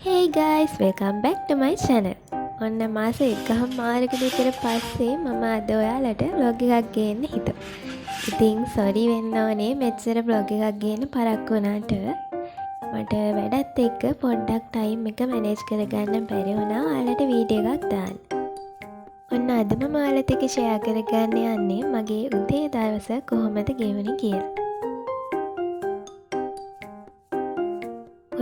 Hey guys, welcome back to my channel. ඔන්න මාස එකහමාරකට විතර පස්සේ මම අද ඔයාලට vlog එකක් ගේන්න හිතුවා. ඉතින් sorry වෙන්න ඕනේ මෙච්චර vlog එකක් ගේන්න පරක්කු වුණාට. මට වැඩත් එක්ක පොඩ්ඩක් time එක manage කරගන්න බැරි වුණා ඔයාලට වීඩියෝ එකක් දාන්න. ඔන්න අද මම ඔයාලත් එක්ක share කරගන්න යන්නේ මගේ උදේ දවස කොහොමද ගෙවුනේ කියලා.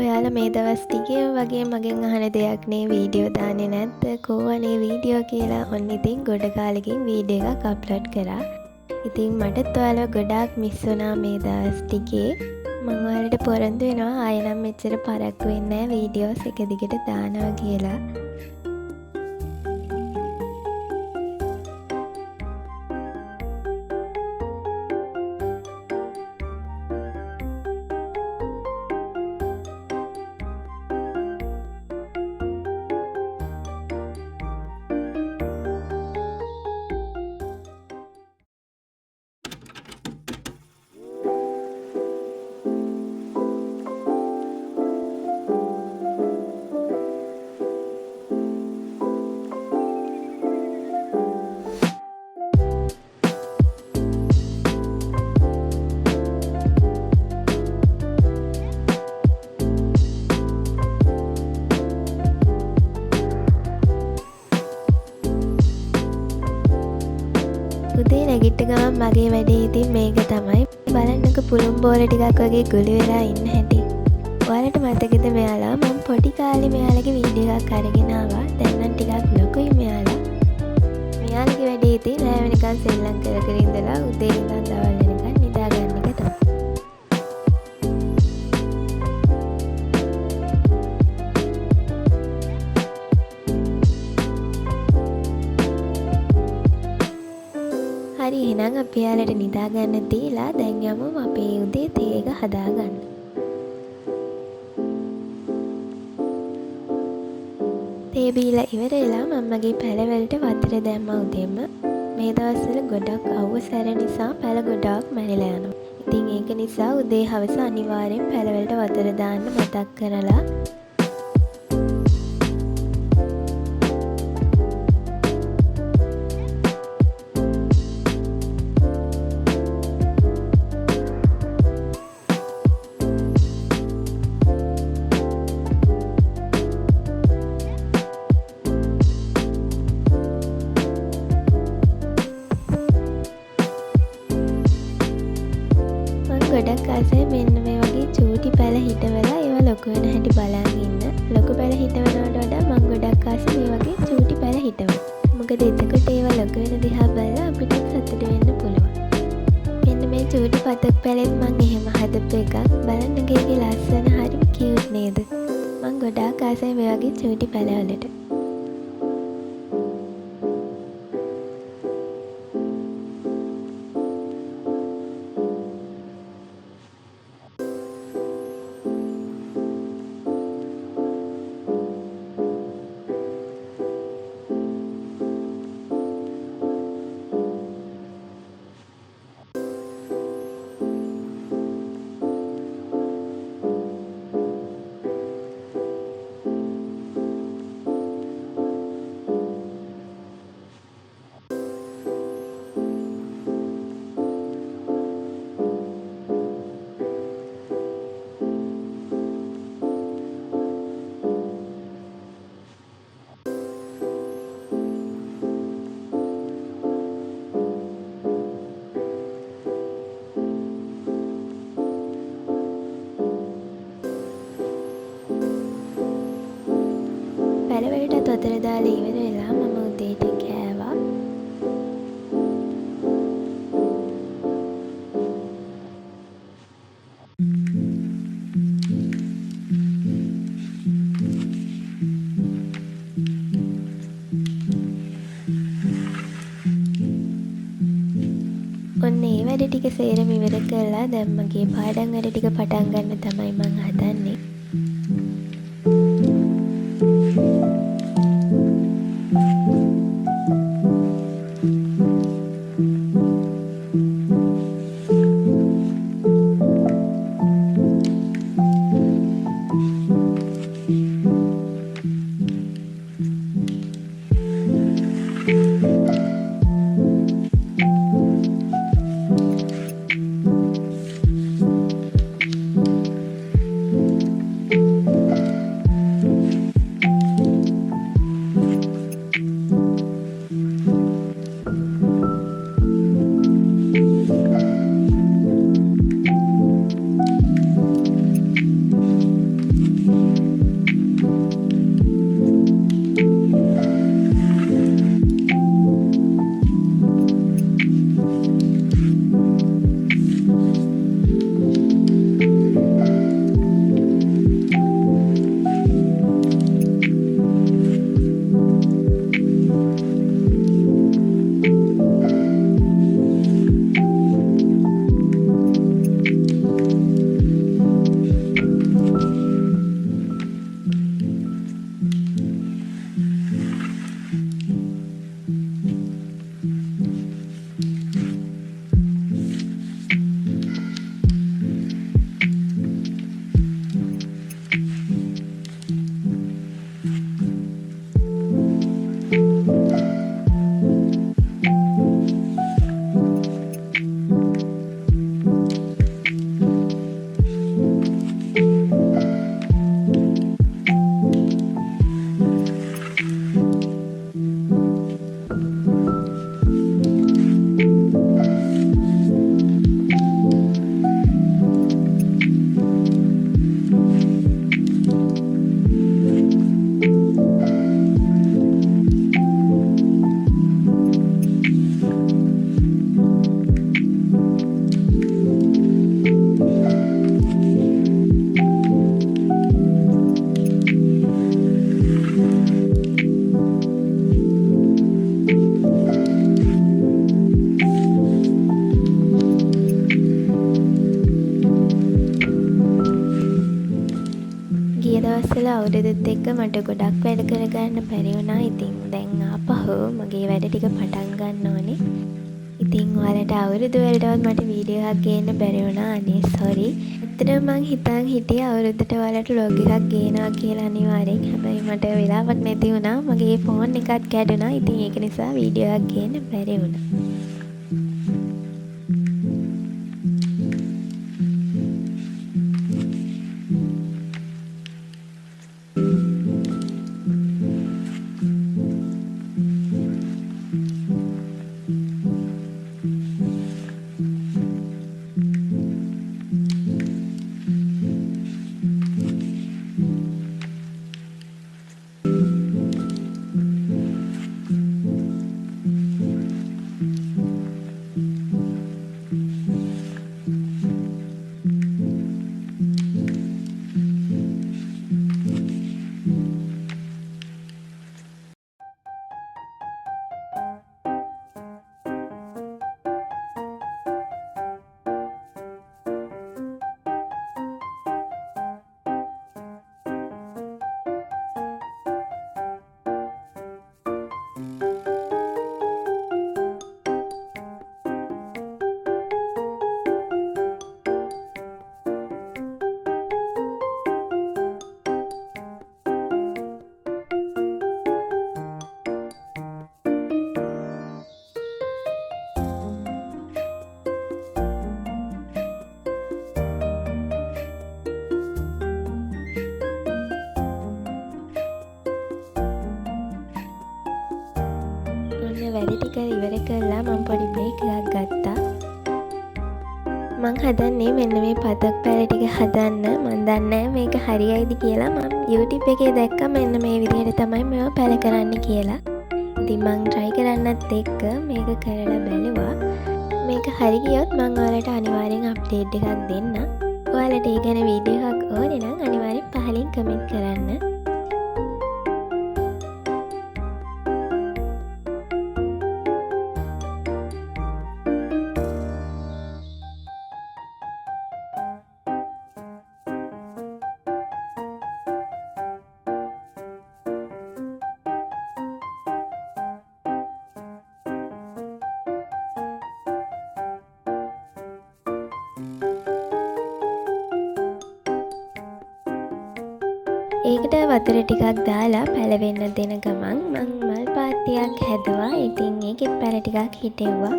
ඔයාලා මේ දවස් ටිකේ වගේ මගෙන් අහන දෙයක් නේ වීඩියෝ දාන්නේ නැද්ද කොහොනේ වීඩියෝ කියලා ඔන්න ඉතින් ගොඩ කාලෙකින් වීඩියෝ එකක් අප්ලෝඩ් කරා. ඉතින් මටත් ඔයාලව ගොඩාක් මිස් වුණා මේ දවස් ටිකේ. මම ඔයාලට පොරොන්දු වෙනවා ආයෙ නම් මෙච්චර පරක්කු වෙන්නේ නැහැ වීඩියෝස් එක දිගට දානවා කියලා. උදේ නැගිට ගමන් මගේ වැඩේ ඉතින් මේක තමයි. බලන්නක පුළුම් බෝල ටිකක් වගේ ගුලි වෙලා ඉන්න හැටි. ඔයාලට මතකද මෙයාලා මම පොඩි කාලේ මෙයාලගේ වීඩියෝ එකක් අරගෙන ආවා. දැන් නම් ටිකක් ලොකුයි මෙයාලා. මෙයාලගේ වැඩේ ඉතින් රෑ වෙනකන් සෙල්ලම් කර කර ඉඳලා උදේ ඉඳන් දවල් වෙනකන් නිදා ගන්න එක තමයි. හරි එහෙනම් අපි යාලට නිදා ගන්න දීලා දැන් යමු අපේ උදේ තේ එක හදාගන්න. තේ බීලා ඉවර වෙලා මම මගේ පැලවලට වතුර දැම්මා උදේම. මේ දවස්වල ගොඩක් අවුව සැර නිසා පැල ගොඩක් මැරිලා යනවා. ඉතින් ඒක නිසා උදේ හවස අනිවාර්යෙන් පැලවලට වතුර දාන්න මතක් කරලා ගොඩක් ආසයි මෙන්න මේ වගේ චූටි පැල හිටවලා ඒවා ලොකු වෙන හැටි බලන් ඉන්න. ලොකු පැල හිටවනවට වඩා මම ගොඩක් ආසයි මේ වගේ චූටි පැල හිටවන්න. මොකද එතකොට ඒවා ලොකු වෙන දිහා බලලා අපිට සතුටු වෙන්න පුළුවන්. මෙන්න මේ චූටි පතක් පැලෙත් මම එහෙම හදපු එකක්. බලන්න ගේගේ ලස්සන හරි කියුට් නේද? මම ගොඩාක් ආසයි මේ වගේ චූටි පැලවලට. පැලවලටත් වතුර දාලා ඉවර වෙලා මම උදේට කෑවා. ඔන්න ඒ වැඩ ටික සේරම ඉවර කරලා දැන් මගේ පාඩම් වැඩ ටික පටන් ගන්න තමයි මම හදන්නේ. අවුරුදුත් එක්ක මට ගොඩක් වැඩ කරගන්න බැරි වුණා. ඉතින් දැන් ආපහු මගේ වැඩ ටික පටන් ගන්න ඕනේ. ඉතින් ඔයාලට අවුරුදු වලටවත් මට වීඩියෝ එකක් ගේන්න බැරි වුණා. අනේ සෝරි. ඇත්තටම මං හිතන් හිටියේ අවුරුද්දට ඔයාලට vlog එකක් ගේනවා කියලා අනිවාර්යෙන්. හැබැයි මට වෙලාවක් නැති වුණා. මගේ ෆෝන් එකත් කැඩුනා. ඉතින් ඒක නිසා වීඩියෝ එකක් ගේන්න බැරි වුණා. වැඩ ටික ඉවර කරලා මම පොඩි බ්‍රේක් එකක් ගත්තා. මං හදන්නේ මෙන්න මේ පතක් පැල ටික හදන්න. මන් දන්නේ මේක හරියයිද කියලා. මම YouTube එකේ දැක්කා මෙන්න මේ විදිහට තමයි මේවා පැල කරන්න කියලා. ඉතින් මං try කරන්නත් එක්ක මේක කරලා බැලුවා. මේක හරි ගියොත් මං ඔයාලට අනිවාර්යෙන් අප්ඩේට් එකක් දෙන්න. ඔයාලට ඒ ගැන වීඩියෝ එකක් ඕනේ නම් අනිවාර්යෙන් පහලින් කමෙන්ට් කරන්න. ඒකට වතුර ටිකක් දාලා පැලවෙන්න දෙන ගමන් මං මල් පාත්තියක් හැදුවා. ඉතින් ඒකෙත් පැල ටිකක් හිටෙව්වා.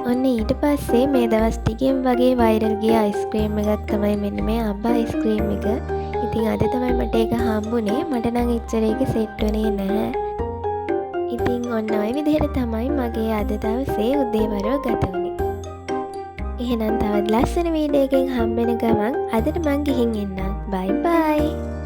ඔන්න ඊට පස්සේ මේ දවස් ටිකෙන් වගේ වෛරල් ගිය අයිස්ක්‍රීම් එකක් තමයි මෙන්න මේ අබ්බා අයිස්ක්‍රීම් එක. ඉතින් අද තමයි මට ඒක හම්බුනේ. මට නම් එච්චර ඒක සෙට් වුණේ නැහැ. ඉතින් ඔන්න ඔය විදිහට තමයි මගේ අද දවසේ උදේවරුව ගත වුණේ. එහෙනම් තවත් ලස්සන වීඩියෝ එකකින් හම්බෙන ගමන් අදට මං ගිහින් එන්නම්. බයි බයි.